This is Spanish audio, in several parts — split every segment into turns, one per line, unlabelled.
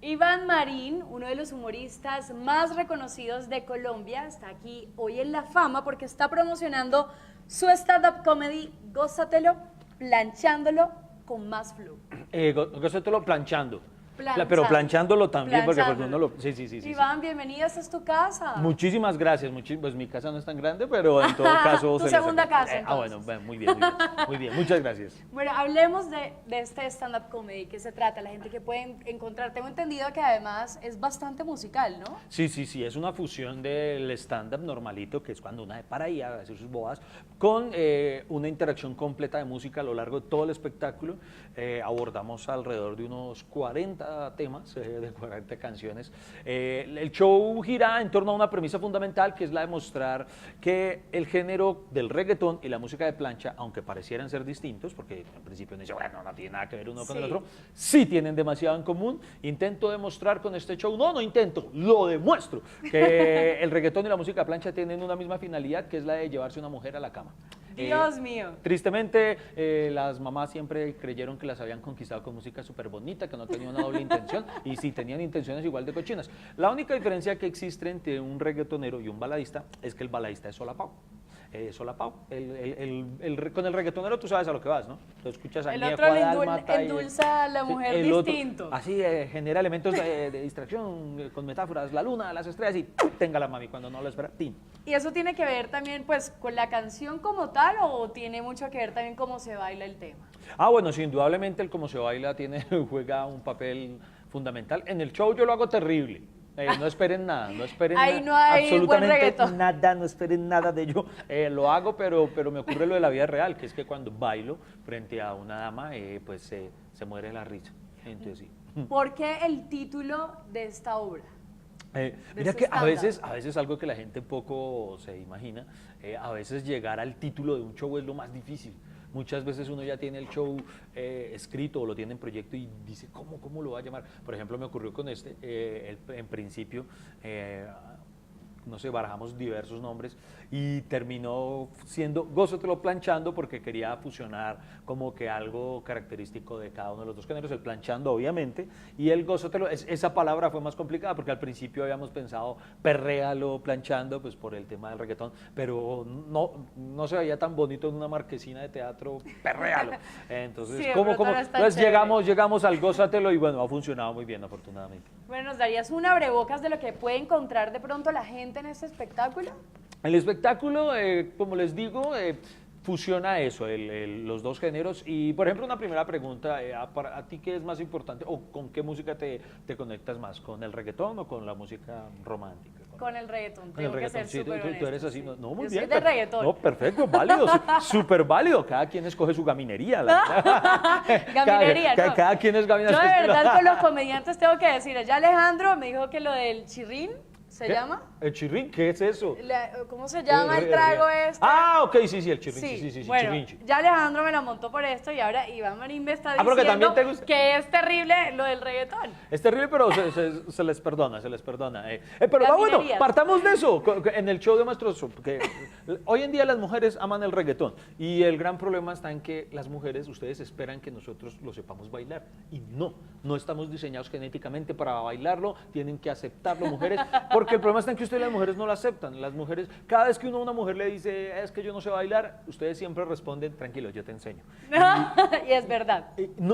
Iván Marín, uno de los humoristas más reconocidos de Colombia, está aquí hoy en La Fama porque está promocionando su stand-up comedy Gózatelo, planchándolo con más flow.
Gózatelo planchando.
Planchando.
Pero planchándolo también, porque pues
Planchándolo.
uno lo... Sí.
Iván, bienvenido, esta es tu casa.
Muchísimas gracias. Pues mi casa no es tan grande, pero en todo caso...
Tu segunda casa,
bueno, muy bien. Muy bien, muchas gracias.
Bueno, hablemos de este stand-up comedy, ¿qué se trata? La gente que puede encontrar, tengo entendido que además es bastante musical, ¿no?
Sí, es una fusión del stand-up normalito, que es cuando una se para ahí a hacer sus bodas, con una interacción completa de música a lo largo de todo el espectáculo. Abordamos alrededor de unos 40 temas, de 40 canciones. El show gira en torno a una premisa fundamental, que es la de mostrar que el género del reggaetón y la música de plancha, aunque parecieran ser distintos, porque en principio uno dice, bueno, no tiene nada que ver uno con el otro, sí tienen demasiado en común. Intento demostrar con este show, no intento, lo demuestro, que el reggaetón y la música de plancha tienen una misma finalidad, que es la de llevarse una mujer a la cama.
Dios mío.
Tristemente, las mamás siempre creyeron que las habían conquistado con música súper bonita, que no tenía una doble intención, y sí, tenían intenciones igual de cochinas. La única diferencia que existe entre un reggaetonero y un baladista es que el baladista es solapao. Solapao. Con el reggaetonero tú sabes a lo que vas, ¿no? Tú escuchas a
El
Ñejo,
otro
a
le
Dálmata
endulza a la mujer
el otro,
distinto.
así genera elementos de distracción con metáforas, la luna, las estrellas y tenga la mami cuando no lo espera. ¡Tin!
¿Y eso tiene que ver también pues con la canción como tal o tiene mucho que ver también cómo se baila el tema?
Bueno, sí, indudablemente el cómo se baila juega un papel fundamental. En el show yo lo hago terrible. No esperen nada, no esperen
Ahí no hay
absolutamente
buen reggaetón.
nada, no esperen nada de ello. Lo hago, pero me ocurre lo de la vida real, que es que cuando bailo frente a una dama, pues se muere la risa. Entonces sí.
¿Por qué el título de esta obra?
Mira que a veces algo que la gente poco se imagina, a veces llegar al título de un show es lo más difícil. Muchas veces uno ya tiene el show escrito o lo tiene en proyecto y dice, ¿cómo lo va a llamar? Por ejemplo, me ocurrió con en principio, no sé, barajamos diversos nombres y terminó siendo Gózatelo planchando porque quería fusionar como que algo característico de cada uno de los dos géneros, el planchando obviamente, y el gózatelo, esa palabra fue más complicada porque al principio habíamos pensado perréalo planchando, pues por el tema del reggaetón, pero no se veía tan bonito en una marquesina de teatro, perréalo. Entonces,
Sí,
entonces llegamos al gózatelo y bueno, ha funcionado muy bien afortunadamente.
Bueno, ¿nos darías un abrebocas de lo que puede encontrar de pronto la gente en este espectáculo?
El espectáculo, como les digo, fusiona eso, los dos géneros. Y, por ejemplo, una primera pregunta, ¿a ti qué es más importante o con qué música te conectas más? ¿Con el reggaetón o con la música romántica?
Con el reggaetón,
Con el reggaetón, sí, tú eres así,
sí.
no, muy
Yo
bien.
soy de reggaetón.
No, perfecto, válido, súper válido, cada quien escoge su gaminería.
Gaminería, ¿no?
Cada quien es gaminero.
Yo de verdad con los comediantes tengo que decir, ya Alejandro me dijo que lo del chirrín, ¿se llama?
¿El chirrín? ¿Qué es eso?
¿Cómo se llama el trago este?
Ok, sí, el chirrín, sí,
bueno,
chirrín.
ya Alejandro me lo montó por esto y ahora Iván Marín me está
porque
diciendo
también te gusta.
que es terrible lo del reggaetón.
Es terrible, pero se les perdona, Pero bueno, partamos de eso. En el show demuestro eso, porque hoy en día las mujeres aman el reggaetón y el gran problema está en que las mujeres, ustedes esperan que nosotros lo sepamos bailar y no estamos diseñados genéticamente para bailarlo, tienen que aceptarlo mujeres, porque el problema está en que ustedes las mujeres no lo aceptan. Las mujeres, cada vez que a una mujer le dice, es que yo no sé bailar, ustedes siempre responden, tranquilo, yo te enseño.
Y es verdad.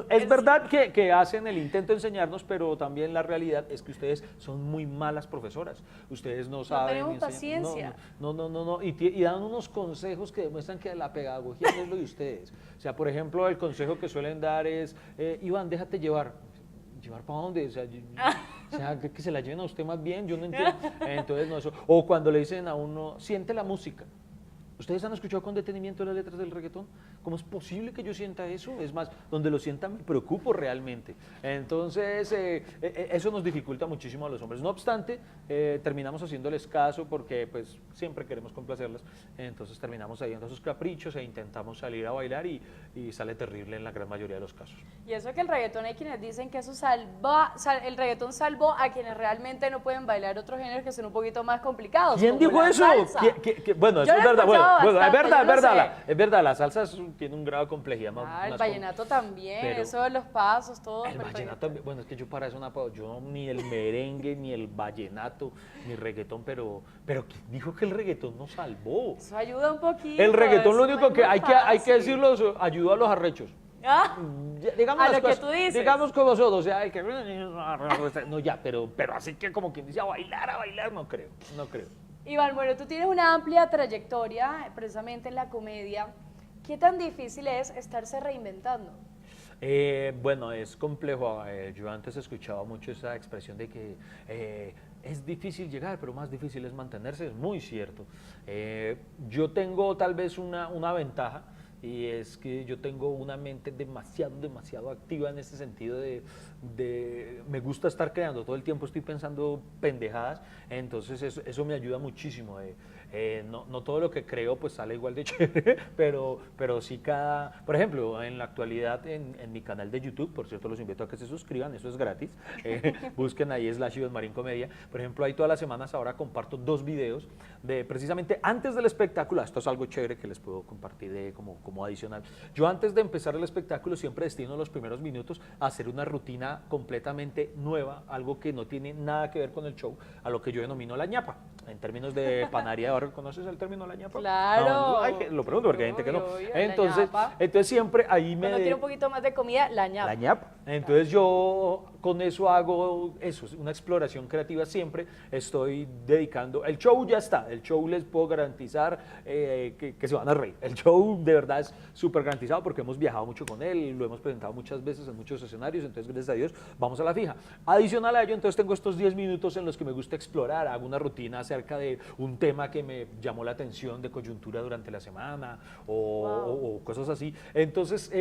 Es verdad que hacen el intento de enseñarnos, pero también la realidad es que ustedes son muy malas profesoras. Ustedes no saben.
No tenemos paciencia.
No. Y dan unos consejos que demuestran que la pedagogía no es lo de ustedes. O sea, por ejemplo, el consejo que suelen dar es, Iván, déjate llevar. ¿Llevar para dónde? O sea, que se la lleven a usted más bien, yo no entiendo. Entonces, no, eso. O cuando le dicen a uno, siente la música. ¿Ustedes han escuchado con detenimiento las letras del reggaetón? ¿Cómo es posible que yo sienta eso? Es más, donde lo sienta me preocupo realmente. Entonces, eso nos dificulta muchísimo a los hombres. No obstante, terminamos haciéndoles caso porque pues siempre queremos complacerlas. Entonces terminamos cediendo a sus caprichos e intentamos salir a bailar y sale terrible en la gran mayoría de los casos.
Y eso que el reggaetón, hay quienes dicen que eso el reggaetón salvó a quienes realmente no pueden bailar otros géneros que son un poquito más complicados.
¿Quién
como
dijo
la
eso?
salsa.
Bueno,
Yo
eso es
lo he
verdad. Bueno, bueno, es
bastante,
verdad,
yo
es
lo
verdad,
sé.
es verdad, la salsa tiene un grado de complejidad más.
Ah, el
más
vallenato también,
pero-
eso de los pasos, todo.
El
pero
vallenato, bueno, es que yo para eso no puedo, yo ni el merengue, ni el vallenato, ni reggaetón, pero ¿quién dijo que el reggaetón nos salvó?
Eso ayuda un poquito.
El reggaetón lo
es
único
muy
que hay que
fácil.
decirlo, ayuda a los arrechos.
Ah,
Digamos
a
las
lo que
cosas,
tú dices.
digamos con vosotros, o sea, el que no ya, pero así que como quien dice a bailar, no creo, no creo.
Iván, bueno, tú tienes una amplia trayectoria precisamente en la comedia. ¿Qué tan difícil es estarse reinventando?
Bueno, es complejo. Yo antes escuchaba mucho esa expresión de que es difícil llegar, pero más difícil es mantenerse. Es muy cierto. Yo tengo tal vez una ventaja y es que yo tengo una mente demasiado activa en ese sentido me gusta estar creando, todo el tiempo estoy pensando pendejadas, entonces eso me ayuda muchísimo. No todo lo que creo pues sale igual de chévere, pero sí por ejemplo, en la actualidad en mi canal de YouTube, por cierto los invito a que se suscriban, eso es gratis, busquen ahí / Marín Comedia, por ejemplo ahí todas las semanas ahora comparto 2 videos de precisamente antes del espectáculo, esto es algo chévere que les puedo compartir como adicional. Yo antes de empezar el espectáculo siempre destino los primeros minutos a hacer una rutina completamente nueva, algo que no tiene nada que ver con el show, a lo que yo denomino la ñapa. En términos de panadería, ¿ahora conoces el término la ñapa?
Claro.
Lo pregunto porque hay gente que no.
Obvio, la
Entonces
ñapa.
siempre ahí
Cuando tiene un poquito más de comida, la ñapa.
la ñapa. Entonces yo con eso hago eso, una exploración creativa siempre, estoy dedicando, el show ya está, el show les puedo garantizar que se van a reír, el show de verdad es súper garantizado porque hemos viajado mucho con él, lo hemos presentado muchas veces en muchos escenarios, entonces gracias a Dios vamos a la fija. Adicional a ello, entonces tengo estos 10 minutos en los que me gusta explorar, hago una rutina acerca de un tema que me llamó la atención de coyuntura durante la semana o cosas así, entonces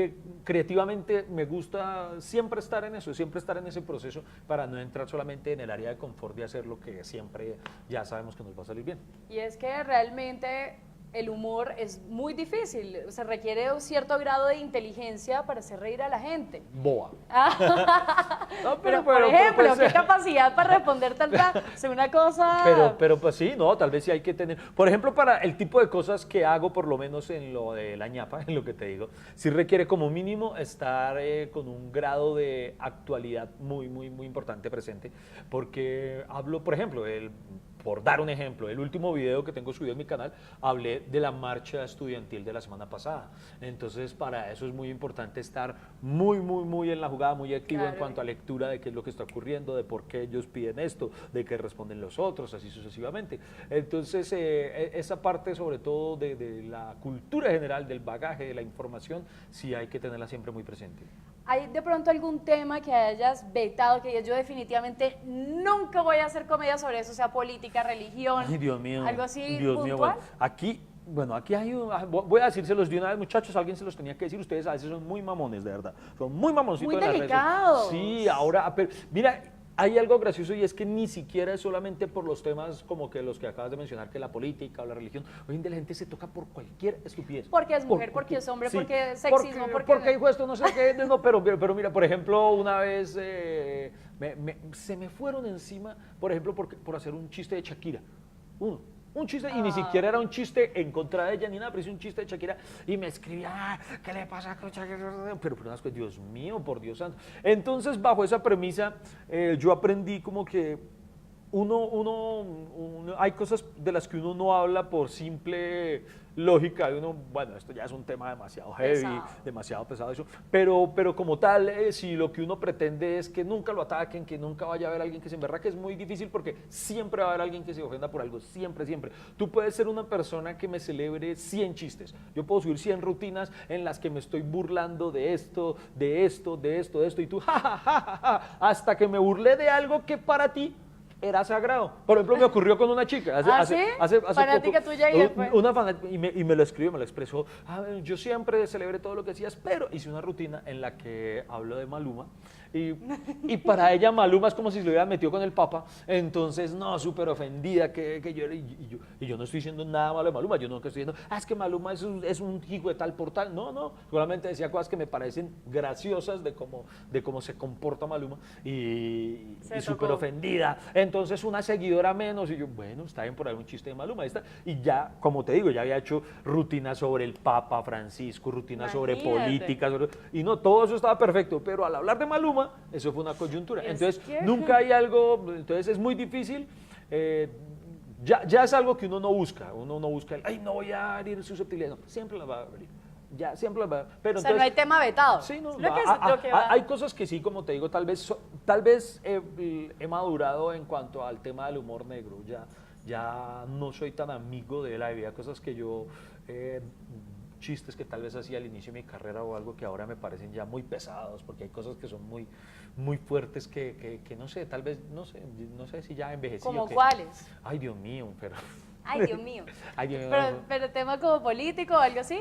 creativamente me gusta siempre estar en eso, siempre estar en ese proceso para no entrar solamente en el área de confort de hacer lo que siempre ya sabemos que nos va a salir bien.
Y es que realmente el humor es muy difícil, se requiere un cierto grado de inteligencia para hacer reír a la gente.
Boa. No,
Pero, por ejemplo,
pues,
¿qué capacidad para responder tanta? Es una cosa...
pero pues sí, no, tal vez sí hay que tener, por ejemplo, para el tipo de cosas que hago, por lo menos en lo de la ñapa, en lo que te digo, sí requiere como mínimo estar con un grado de actualidad muy importante presente, porque hablo, por ejemplo, por dar un ejemplo, el último video que tengo subido en mi canal, hablé de la marcha estudiantil de la semana pasada. Entonces, para eso es muy importante estar muy en la jugada, muy activo
Claro.
en cuanto a lectura de qué es lo que está ocurriendo, de por qué ellos piden esto, de qué responden los otros, así sucesivamente. Entonces, esa parte, sobre todo de la cultura general, del bagaje, de la información, sí hay que tenerla siempre muy presente.
¿Hay de pronto algún tema que hayas vetado, que digas, yo definitivamente nunca voy a hacer comedia sobre eso, sea política, religión?
Ay, Dios mío.
¿Algo así
Dios
puntual?
mío, aquí hay voy a decírselos de una vez, muchachos, alguien se los tenía que decir, ustedes a veces son muy mamones, de verdad, son muy mamoncitos
Muy
en las redes.
delicados.
Sí, ahora, pero, mira, hay algo gracioso y es que ni siquiera es solamente por los temas como que los que acabas de mencionar, que la política o la religión, hoy en día la gente se toca por cualquier estupidez.
Porque es mujer, porque es hombre, porque es sexismo,
porque hay esto, no sé qué, no, pero mira, por ejemplo, una vez se me fueron encima, por ejemplo, por hacer un chiste de Shakira, un chiste, y ni siquiera era un chiste en contra de ella ni nada, pero hice un chiste de Shakira y me escribía, ¿qué le pasa con Shakira? Pero unas cosas, Dios mío, por Dios santo. Entonces, bajo esa premisa, yo aprendí como que hay cosas de las que uno no habla por simple lógica, bueno, esto ya es un tema demasiado heavy,
Pesado.
demasiado pesado eso, pero como tal, si lo que uno pretende es que nunca lo ataquen, que nunca vaya a haber alguien que se emberraque, es muy difícil porque siempre va a haber alguien que se ofenda por algo, siempre. Tú puedes ser una persona que me celebre 100 chistes, yo puedo subir 100 rutinas en las que me estoy burlando de esto, y tú, hasta que me burlé de algo que para ti era sagrado. Por ejemplo, me ocurrió con una chica. Hace
Fanática
poco,
tuya y después.
una fanática, y me lo escribió, me lo expresó. Yo siempre celebré todo lo que hacías, pero hice una rutina en la que hablo de Maluma y para ella Maluma es como si se lo hubiera metido con el Papa, entonces no, súper ofendida que yo, y yo no estoy diciendo nada malo de Maluma, yo no estoy diciendo, es que Maluma es un hijo de tal por tal, no, solamente decía cosas que me parecen graciosas de cómo se comporta Maluma y súper ofendida, entonces una seguidora menos y yo, bueno, está bien por algún chiste de Maluma, y ya, como te digo, ya había hecho rutinas sobre el Papa Francisco, rutinas sobre política, y no, todo eso estaba perfecto, pero al hablar de Maluma, eso fue una coyuntura. Entonces, nunca hay algo, entonces es muy difícil, ya es algo que uno no busca ay, no voy a abrir susceptibilidad, no, siempre la va a abrir. Ya, siempre la va a... Pero
o sea, entonces, no hay tema vetado.
Sí, no,
va.
Hay cosas que sí, como te digo, tal vez he madurado en cuanto al tema del humor negro, ya no soy tan amigo de él, había cosas que yo... chistes que tal vez hacía al inicio de mi carrera o algo que ahora me parecen ya muy pesados, porque hay cosas que son muy fuertes que no sé, tal vez, no sé si ya envejecí.
¿Cómo cuáles?
Ay, Dios mío, pero...
Ay, Dios mío.
Ay, Dios mío.
Pero tema como político o algo así.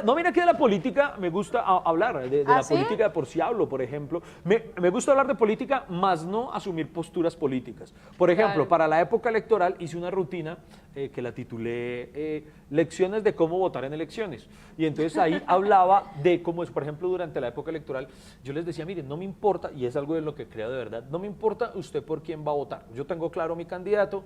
No, mira que de la política me gusta hablar, de la política de por sí hablo, por ejemplo. Me gusta hablar de política, más no asumir posturas políticas. Por ejemplo, para la época electoral hice una rutina que la titulé Lecciones de cómo votar en elecciones. Y entonces ahí hablaba de cómo es, por ejemplo, durante la época electoral, yo les decía, miren, no me importa, y es algo de lo que creo de verdad, no me importa usted por quién va a votar. Yo tengo claro mi candidato,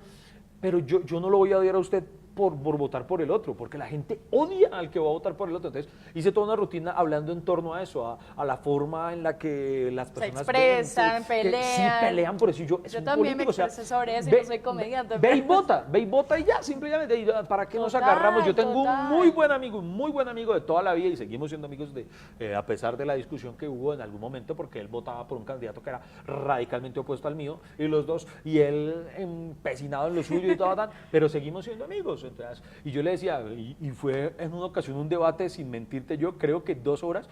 pero yo no lo voy a odiar a usted por votar por el otro, porque la gente odia al que va a votar por el otro. Entonces hice toda una rutina hablando en torno a eso, a la forma en la que las personas
se expresan, pelean.
Sí, pelean por eso. Yo
también me expresé sobre eso y no soy comediante.
Ve y vota y ya, simplemente. ¿Para qué nos agarramos? Yo tengo un muy buen amigo de toda la vida y seguimos siendo amigos a pesar de la discusión que hubo en algún momento, porque él votaba por un candidato que era radicalmente opuesto al mío, y los dos, y él empecinado en lo suyo y todo, pero seguimos siendo amigos. Entonces, y yo le decía, y fue en una ocasión un debate, sin mentirte, yo creo que 2 horas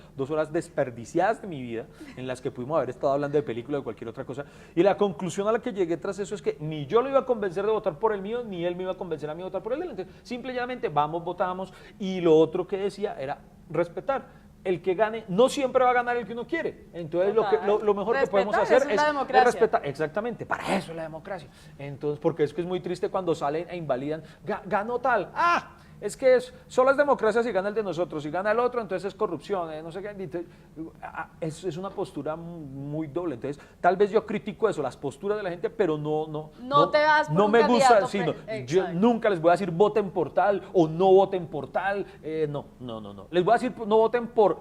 desperdiciadas de mi vida, en las que pudimos haber estado hablando de película o de cualquier otra cosa, y la conclusión a la que llegué tras eso es que ni yo lo iba a convencer de votar por el mío, ni él me iba a convencer a mí de votar por él. Entonces, simplemente votamos, y lo otro que decía era respetar. El que gane, no siempre va a ganar el que uno quiere. Entonces, lo mejor que podemos hacer es respetar. Exactamente, para eso es la democracia. Entonces, porque es que es muy triste cuando salen e invalidan, ganó tal, es que solo es democracia si gana el de nosotros, si gana el otro, entonces es corrupción, no sé qué. Entonces, es una postura muy doble. Entonces, tal vez yo critico eso, las posturas de la gente, pero no
te vas por
no
un
me gusta,
candidato,
yo nunca les voy a decir voten por tal o no voten por tal, no. Les voy a decir no voten por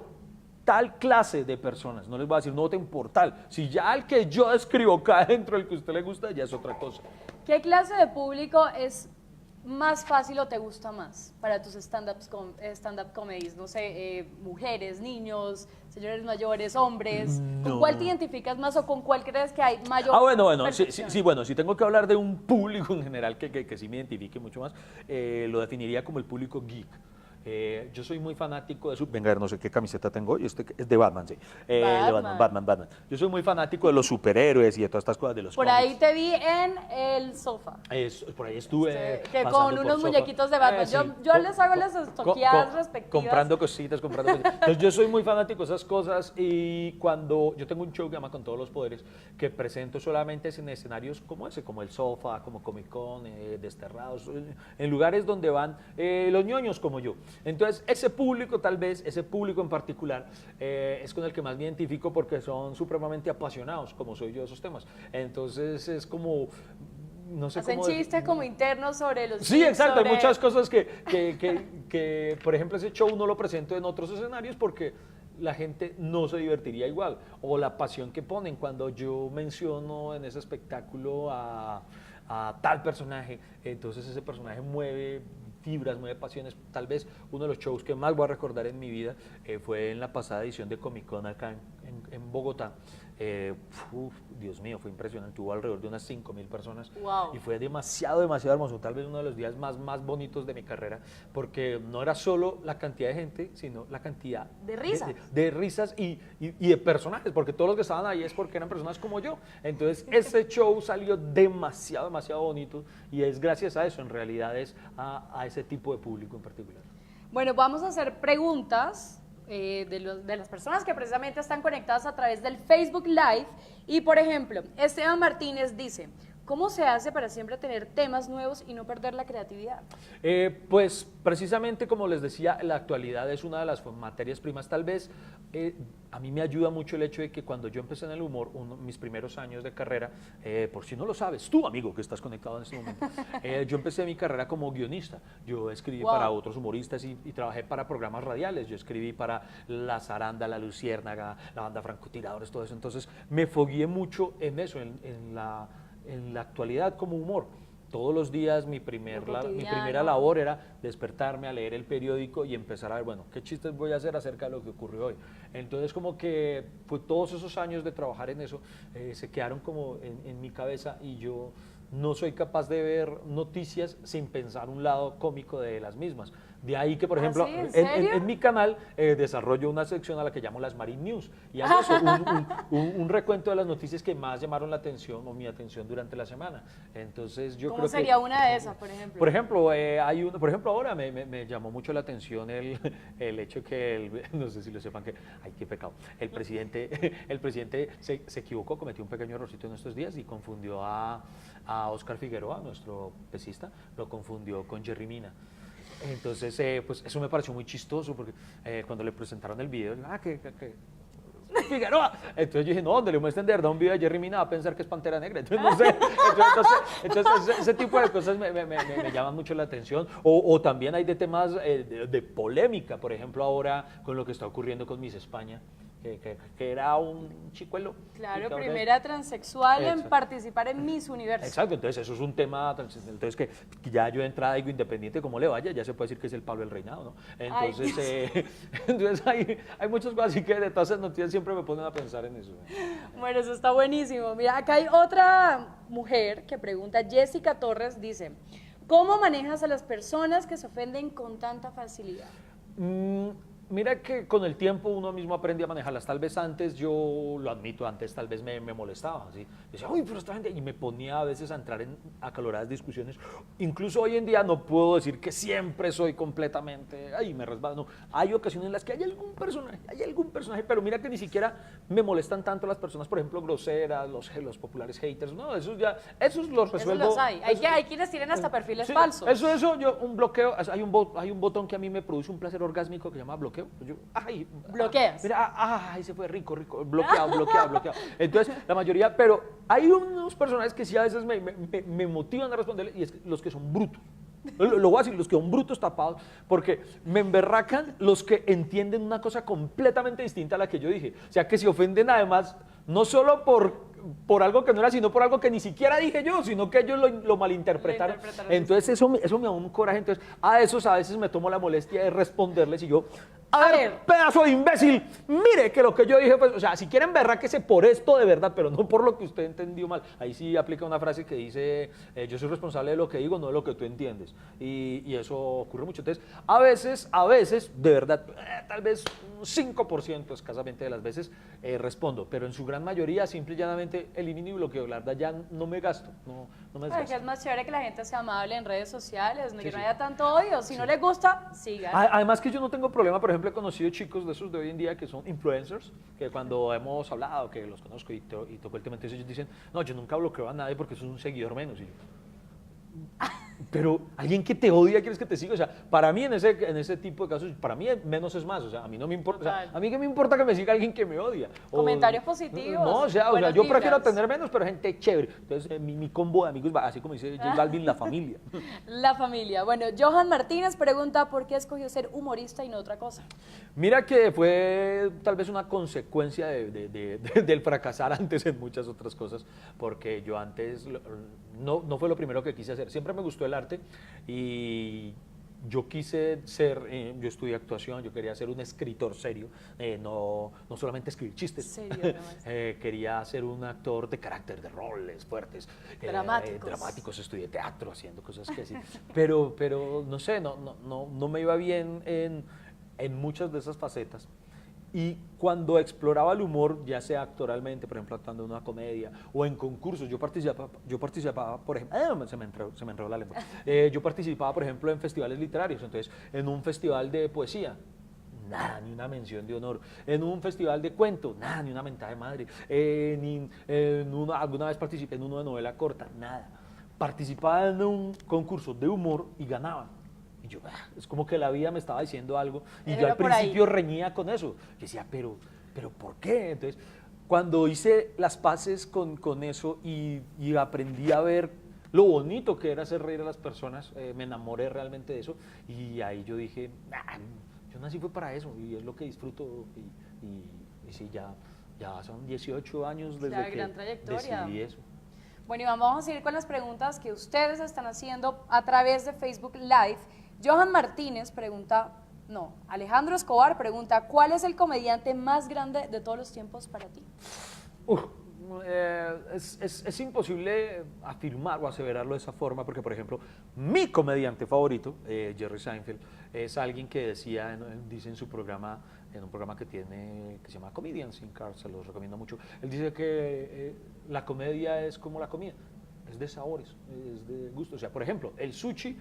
tal clase de personas, no les voy a decir no voten por tal. Si ya el que yo escribo cae dentro del que a usted le gusta, ya es otra cosa.
¿Qué clase de público es más fácil o te gusta más para tus stand-up comedies? No sé, mujeres, niños, señores mayores, hombres. ¿Con cuál te identificas más o con cuál crees que hay mayor
bueno, si tengo que hablar de un público en general que sí me identifique mucho más, lo definiría como el público geek. Yo soy muy fanático de venga, no sé qué camiseta tengo hoy, es de Batman, sí. Batman. Yo soy muy fanático de los superhéroes y de todas estas cosas de los
cómics. Ahí te vi en el sofá.
Por ahí estuve.
Que con unos muñequitos de Batman.
Sí.
Yo les hago las estoqueadas respectivas.
Comprando cositas. Entonces yo soy muy fanático de esas cosas, y cuando yo tengo un show que se llama Con Todos los Poderes, que presento solamente en escenarios como ese, como el sofá, como Comic Con, Desterrados, en lugares donde van los ñoños como yo. Entonces, ese público en particular, es con el que más me identifico porque son supremamente apasionados, como soy yo, de esos temas. Entonces, es como... No sé
hacen chistes como internos sobre los...
Sí, exacto, hay muchas cosas que, por ejemplo, ese show no lo presento en otros escenarios porque la gente no se divertiría igual. O la pasión que ponen cuando yo menciono en ese espectáculo a tal personaje, entonces ese personaje mueve fibras, mueve pasiones. Tal vez uno de los shows que más voy a recordar en mi vida fue en la pasada edición de Comic Con acá en Bogotá. Dios mío, fue impresionante, hubo alrededor de unas 5,000 personas.
Wow.
Y fue demasiado hermoso, tal vez uno de los días más bonitos de mi carrera, porque no era solo la cantidad de gente, sino la cantidad
de risas,
de risas y de personajes, porque todos los que estaban ahí es porque eran personas como yo. Entonces ese show salió demasiado bonito, y es gracias a eso, en realidad es a ese tipo de público en particular.
Bueno, vamos a hacer preguntas de las personas que precisamente están conectadas a través del Facebook Live. Y por ejemplo, Esteban Martínez dice, ¿cómo se hace para siempre tener temas nuevos y no perder la creatividad?
Pues precisamente como les decía, la actualidad es una de las materias primas. Tal vez a mí me ayuda mucho el hecho de que cuando yo empecé en el humor, mis primeros años de carrera, por si no lo sabes, tú amigo que estás conectado en este momento, yo empecé mi carrera como guionista. Yo escribí para otros humoristas y trabajé para programas radiales. Yo escribí para La Zaranda, La Luciérnaga, la banda Francotiradores, todo eso. Entonces me fogueé mucho en eso, en la actualidad como humor. Todos los días mi primera labor era despertarme a leer el periódico y empezar a ver, bueno, qué chistes voy a hacer acerca de lo que ocurrió hoy. Entonces como que pues, todos esos años de trabajar en eso se quedaron como en mi cabeza y yo no soy capaz de ver noticias sin pensar un lado cómico de las mismas. De ahí que, por ejemplo,
¿Sí?
en mi canal desarrollo una sección a la que llamo las Marine News y hago eso, un recuento de las noticias que más llamaron la atención o mi atención durante la semana. Entonces yo
¿Cómo
creo
sería
que,
una de esas, por ejemplo?
Por ejemplo, ahora me llamó mucho la atención el hecho que, no sé si lo sepan, que, ay, qué pecado, el presidente se equivocó, cometió un pequeño errorcito en estos días y confundió a Oscar Figueroa, nuestro pesista, lo confundió con Jerry Mina. Entonces, pues eso me pareció muy chistoso porque cuando le presentaron el video, que Figueroa. Entonces yo dije, no, donde le muestren de verdad un video de Jerry Mina va a pensar que es Pantera Negra. Entonces, no sé, entonces ese tipo de cosas me llaman mucho la atención. O también hay de temas de polémica, por ejemplo, ahora con lo que está ocurriendo con Miss España. Que era un chicuelo.
Claro, primera transexual en participar en Miss Universo.
Exacto, entonces eso es un tema, entonces que ya yo de entrada digo, independiente como le vaya, ya se puede decir que es el Pablo del Reinado, ¿no? Entonces, entonces hay muchas cosas así que de todas esas noticias siempre me ponen a pensar en eso.
Bueno, eso está buenísimo. Mira, acá hay otra mujer que pregunta, Jessica Torres dice, ¿cómo manejas a las personas que se ofenden con tanta facilidad?
Mira que con el tiempo uno mismo aprende a manejarlas. Tal vez antes, yo lo admito, antes tal vez me molestaba, ¿sí? Decía, uy, pero esta gente, y me ponía a veces a entrar en acaloradas discusiones. Incluso hoy en día no puedo decir que siempre soy completamente, ay, me resbalo, no. Hay ocasiones en las que hay algún personaje, pero mira que ni siquiera me molestan tanto las personas, por ejemplo, groseras, los populares haters, no, esos los resuelvo.
Esos los hay. Hay quienes tienen hasta perfiles falsos.
Yo, un bloqueo, hay un botón que a mí me produce un placer orgásmico que se llama bloqueo.
Bloqueas.
Mira, ay, se fue rico, bloqueado. Entonces, la mayoría, pero hay unos personajes que sí a veces me motivan a responder, y es los que son brutos. Lo voy a decir, los que son brutos tapados, porque me emberracan los que entienden una cosa completamente distinta a la que yo dije. O sea, que se ofenden además, no solo por algo que no era, sino por algo que ni siquiera dije yo, sino que ellos lo malinterpretaron. Entonces eso me da un coraje. Entonces a esos a veces me tomo la molestia de responderles y yo, a ver, pedazo de imbécil, mire que lo que yo dije, pues, o sea, si quieren berráquese por esto de verdad, pero no por lo que usted entendió mal. Ahí sí aplica una frase que dice, yo soy responsable de lo que digo, no de lo que tú entiendes. Y eso ocurre mucho. Entonces, a veces, de verdad, tal vez un 5% escasamente de las veces respondo, pero en su gran mayoría simple y llanamente elimino y bloqueo. La verdad ya no me gasto, no me desgasto.
Es más chévere que la gente sea amable en redes sociales, que no haya tanto odio. Si no les gusta, sigan.
Además que yo no tengo problema, por ejemplo, he conocido chicos de esos de hoy en día que son influencers, que cuando hemos hablado, que los conozco y toco el tema, entonces ellos dicen, no, yo nunca bloqueo a nadie porque eso es un seguidor menos. Y yo, pero alguien que te odia, ¿quieres que te siga? O sea, para mí en ese tipo de casos, para mí menos es más. O sea, a mí no me importa. O sea, a mí qué me importa que me siga alguien que me odia.
Comentarios positivos.
No, o sea, yo prefiero tener menos, pero gente chévere. Entonces, mi combo de amigos, así como dice J Balvin, la familia.
La familia. Bueno, Johan Martínez pregunta, ¿por qué escogió ser humorista y no otra cosa?
Mira que fue tal vez una consecuencia del fracasar antes en muchas otras cosas, porque yo antes no fue lo primero que quise hacer. Siempre me gustó el arte y yo quise yo estudié actuación, yo quería ser un escritor serio, no solamente escribir chistes.
¿Serio?
Quería ser un actor de carácter, de roles fuertes, dramáticos. Estudié teatro, haciendo cosas que así, pero no sé, no me iba bien en muchas de esas facetas. Y cuando exploraba el humor, ya sea actoralmente, por ejemplo, actuando en una comedia o en concursos, yo participaba por ejemplo, se me enredó la lengua. Yo participaba, por ejemplo, en festivales literarios, entonces, en un festival de poesía. nada, ni una mención de honor. En un festival de cuento, nada, ni una mentada de madre. Ni alguna vez participé en uno de novela corta, nada. Participaba en un concurso de humor y ganaba. Y yo, es como que la vida me estaba diciendo algo. Y yo al principio reñía con eso. Yo decía, pero ¿por qué? Entonces, cuando hice las paces con eso y aprendí a ver lo bonito que era hacer reír a las personas, me enamoré realmente de eso. Y ahí yo dije, yo nací fue para eso y es lo que disfruto. Y sí, ya son 18 años desde que decidí eso.
Bueno, y vamos a seguir con las preguntas que ustedes están haciendo a través de Facebook Live. Johan Martínez pregunta, Alejandro Escobar pregunta, ¿cuál es el comediante más grande de todos los tiempos para ti?
Es imposible afirmar o aseverarlo de esa forma porque, por ejemplo, mi comediante favorito, Jerry Seinfeld, es alguien que dice en su programa, en un programa que tiene, que se llama Comedians in Cars, se los recomiendo mucho, él dice que la comedia es como la comida, es de sabores, es de gusto. O sea, por ejemplo, el sushi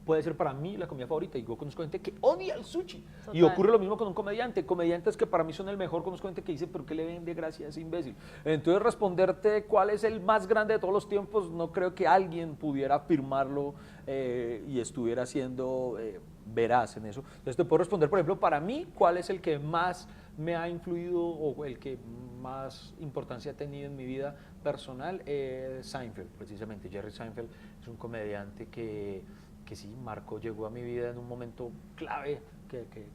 puede ser para mí la comida favorita y yo conozco gente que odia el sushi. Total. Y ocurre lo mismo con un comediante, comediantes que para mí son el mejor, conozco gente que dice, pero ¿qué le ven de gracia a ese imbécil? Entonces responderte cuál es el más grande de todos los tiempos, no creo que alguien pudiera afirmarlo y estuviera siendo veraz en eso. Entonces te puedo responder, por ejemplo, para mí, cuál es el que más me ha influido o el que más importancia ha tenido en mi vida personal, Seinfeld, precisamente. Jerry Seinfeld es un comediante que sí, llegó a mi vida en un momento clave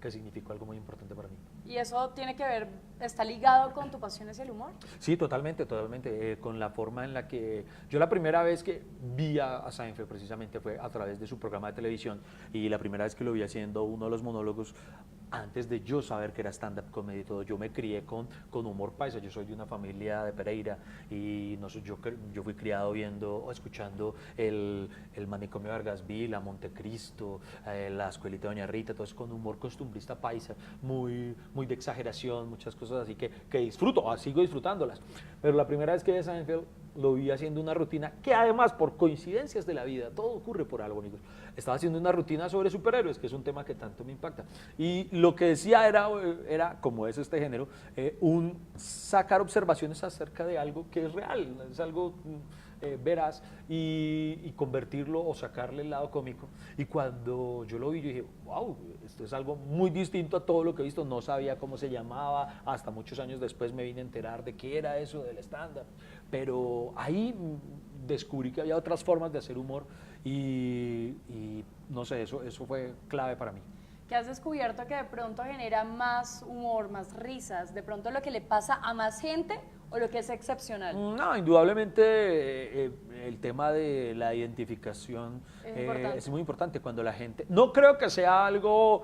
que significó algo muy importante para mí.
¿Y eso tiene que ver, está ligado con tu pasión hacia el humor?
Sí, totalmente, con la forma en la que... Yo la primera vez que vi a Seinfeld precisamente fue a través de su programa de televisión y la primera vez que lo vi haciendo uno de los monólogos, antes de yo saber que era stand-up comedy y todo, yo me crié con humor paisa, yo soy de una familia de Pereira y yo fui criado viendo o escuchando el Manicomio de Vargasville, Montecristo, la Escuelita de Doña Rita, todo eso con humor costumbrista paisa, muy de exageración, muchas cosas así que disfruto, sigo disfrutándolas. Pero la primera vez que vi a Seinfeld lo vi haciendo una rutina que además por coincidencias de la vida, todo ocurre por algo, amigos, estaba haciendo una rutina sobre superhéroes, que es un tema que tanto me impacta. Y lo que decía era como es este género, sacar observaciones acerca de algo que es real, es algo veraz y convertirlo o sacarle el lado cómico. Y cuando yo lo vi, yo dije, wow, esto es algo muy distinto a todo lo que he visto, no sabía cómo se llamaba, hasta muchos años después me vine a enterar de qué era eso del stand-up, pero ahí descubrí que había otras formas de hacer humor y no sé, eso fue clave para mí.
¿Que has descubierto que de pronto genera más humor, más risas, de pronto lo que le pasa a más gente o lo que es excepcional?
No, indudablemente el tema de la identificación es muy importante cuando la gente... No creo que sea algo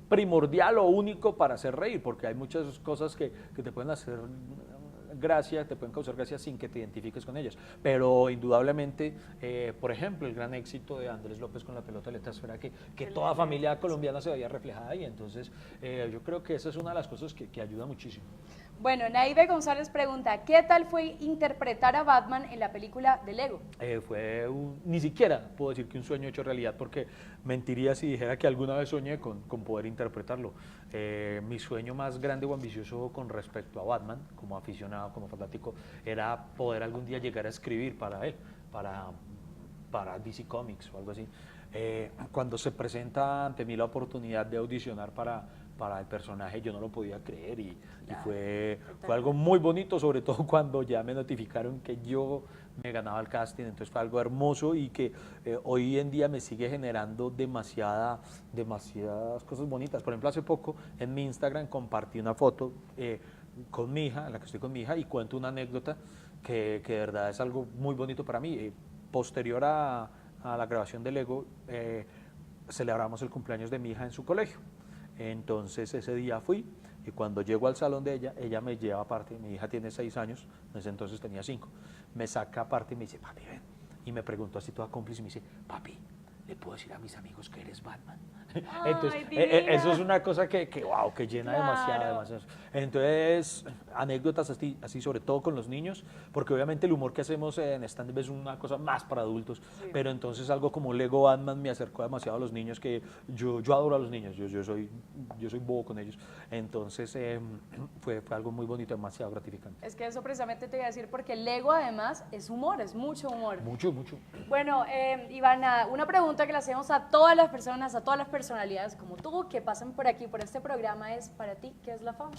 primordial o único para hacer reír, porque hay muchas cosas que te pueden hacer gracia, te pueden causar gracia sin que te identifiques con ellas, pero indudablemente, por ejemplo, el gran éxito de Andrés López con La pelota de letras era que toda familia colombiana se veía reflejada ahí, entonces yo creo que esa es una de las cosas que ayuda muchísimo.
Bueno, Naive González pregunta, ¿qué tal fue interpretar a Batman en la película de Lego?
Ni siquiera puedo decir que un sueño hecho realidad, porque mentiría si dijera que alguna vez soñé con poder interpretarlo. Mi sueño más grande o ambicioso con respecto a Batman, como aficionado, como fanático, era poder algún día llegar a escribir para él, para DC Comics o algo así. Cuando se presenta ante mí la oportunidad de audicionar para el personaje, yo no lo podía creer y fue algo muy bonito, sobre todo cuando ya me notificaron que yo me ganaba el casting, entonces fue algo hermoso y que hoy en día me sigue generando demasiadas cosas bonitas. Por ejemplo, hace poco en mi Instagram compartí una foto con mi hija, en la que estoy con mi hija, y cuento una anécdota que de verdad es algo muy bonito para mí. Posterior a la grabación de Lego, celebramos el cumpleaños de mi hija en su colegio. Entonces ese día fui y cuando llego al salón de ella me lleva aparte, mi hija tiene 6 años, en ese entonces tenía 5, me saca aparte y me dice, papi, ven, y me preguntó así toda cómplice y me dice, papi, ¿le puedo decir a mis amigos que eres Batman? Entonces,
divina.
eso es una cosa wow, que llena demasiado,
Claro.
demasiado. Entonces, anécdotas así, sobre todo con los niños, porque obviamente el humor que hacemos en stand-up es una cosa más para adultos, pero entonces algo como Lego Batman me acercó demasiado a los niños, que yo adoro a los niños, yo soy bobo con ellos. Entonces, fue algo muy bonito, demasiado gratificante.
Es que eso precisamente te iba a decir, porque Lego además es humor, es mucho humor.
Mucho, mucho.
Bueno, Ivana, una pregunta que le hacemos a todas las personas, a todas las personalidades como tú que pasan por aquí, por este programa, es para ti, ¿qué es la fama?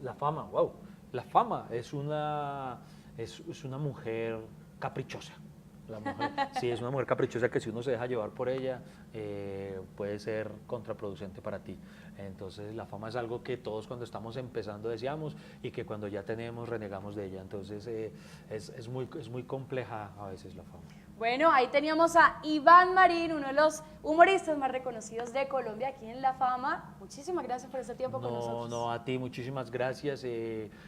La fama, wow. La fama es una mujer caprichosa. La mujer, sí, es una mujer caprichosa que si uno se deja llevar por ella, puede ser contraproducente para ti. Entonces la fama es algo que todos cuando estamos empezando deseamos y que cuando ya tenemos renegamos de ella. Entonces es muy compleja a veces la fama.
Bueno, ahí teníamos a Iván Marín, uno de los humoristas más reconocidos de Colombia, aquí en La Fama. Muchísimas gracias por este tiempo con nosotros.
No, a ti muchísimas gracias.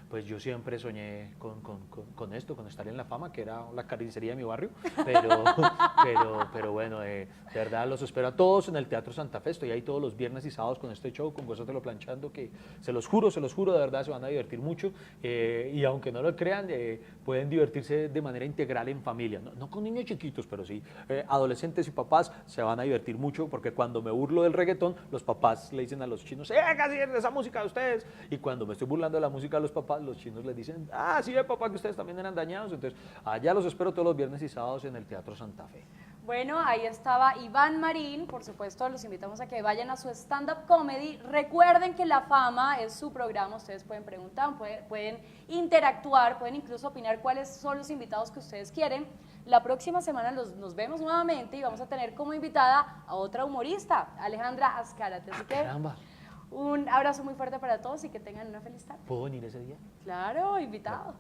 Pues yo siempre soñé con esto, con estar en La Fama, que era la carnicería de mi barrio, pero bueno, de verdad los espero a todos en el Teatro Santa Fe. Estoy ahí todos los viernes y sábados con este show, con Gózatelo Planchando, que se los juro, de verdad se van a divertir mucho, y aunque no lo crean, pueden divertirse de manera integral en familia, no con niños chiquitos, pero sí adolescentes y papás se van a divertir mucho, porque cuando me burlo del reggaetón, los papás le dicen a los chinos, casi esa música de ustedes, y cuando me estoy burlando de la música de los papás, los chinos les dicen, sí, papá, que ustedes también eran dañados. Entonces allá los espero todos los viernes y sábados en el Teatro Santa Fe.
Bueno, ahí estaba Iván Marín, por supuesto los invitamos a que vayan a su stand-up comedy. Recuerden que La Fama es su programa, ustedes pueden preguntar, pueden interactuar, pueden incluso opinar cuáles son los invitados que ustedes quieren. La próxima semana nos vemos nuevamente y vamos a tener como invitada a otra humorista, Alejandra Azcárate. Así que
Caramba,
un abrazo muy fuerte para todos y que tengan una feliz tarde.
¿puedo venir ese día?
Claro, invitado.